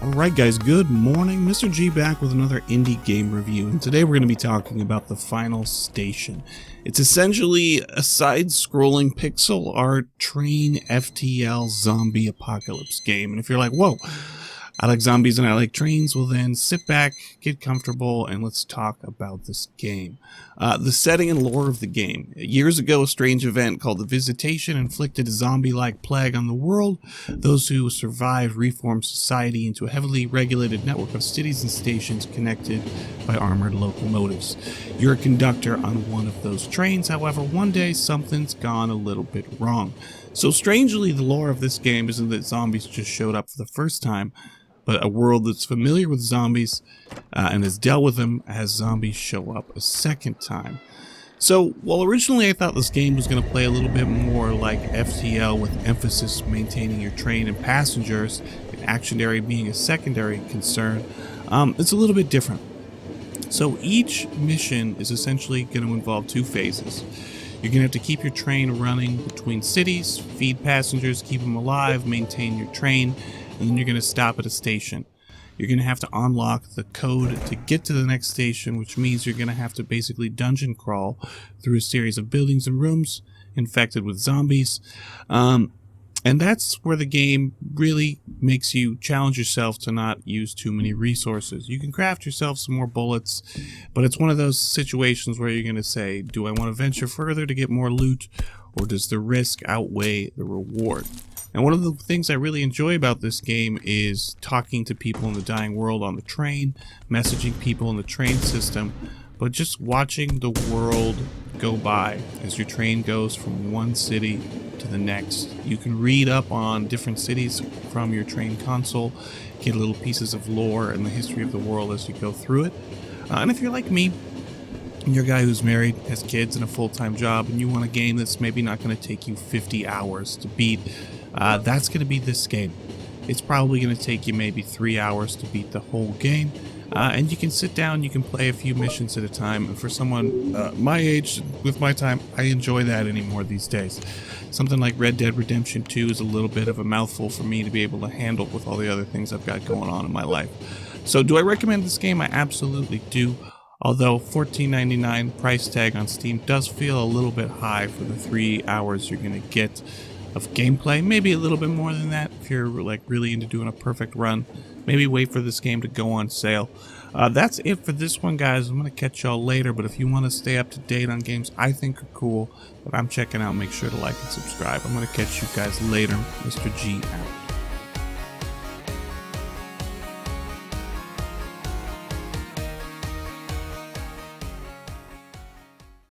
Alright guys, good morning. Mr. G back with another indie game review, and today we're going to be talking about The Final Station. It's essentially a side-scrolling pixel art train FTL zombie apocalypse game. And if you're like, whoa, I like zombies and I like trains, well then sit back, get comfortable, and let's talk about this game. The setting and lore of the game. Years ago, a strange event called the Visitation inflicted a zombie-like plague on the world. Those who survived reformed society into a heavily regulated network of cities and stations connected by armored locomotives. You're a conductor on one of those trains, however, one day something's gone a little bit wrong. So strangely, the lore of this game isn't that zombies just showed up for the first time, but a world that's familiar with zombies and has dealt with them as zombies show up a second time. So, while originally I thought this game was going to play a little bit more like FTL with emphasis maintaining your train and passengers, and action area being a secondary concern, it's a little bit different. So each mission is essentially going to involve two phases. You're going to have to keep your train running between cities, feed passengers, keep them alive, maintain your train, and then you're going to stop at a station. You're going to have to unlock the code to get to the next station, which means you're going to have to basically dungeon crawl through a series of buildings and rooms infected with zombies. And that's where the game really makes you challenge yourself to not use too many resources. You can craft yourself some more bullets, but it's one of those situations where you're going to say, do I want to venture further to get more loot, or does the risk outweigh the reward? And one of the things I really enjoy about this game is talking to people in the dying world on the train, messaging people in the train system, but just watching the world go by as your train goes from one city to the next. You can read up on different cities from your train console, get little pieces of lore and the history of the world as you go through it. And if you're like me, you're a guy who's married, has kids and a full-time job, and you want a game that's maybe not going to take you 50 hours to beat, that's going to be this game. It's probably going to take you maybe 3 hours to beat the whole game. And you can sit down, you can play a few missions at a time. And for someone my age, with my time, I enjoy that anymore these days. Something like Red Dead Redemption 2 is a little bit of a mouthful for me to be able to handle with all the other things I've got going on in my life. So do I recommend this game? I absolutely do. Although $14.99 price tag on Steam does feel a little bit high for the 3 hours you're going to get of gameplay. Maybe a little bit more than that if you're like really into doing a perfect run. Maybe wait for this game to go on sale. That's it for this one, guys. I'm going to catch y'all later, but if you want to stay up to date on games I think are cool that I'm checking out, make sure to like and subscribe. I'm going to catch you guys later. Mr. G out.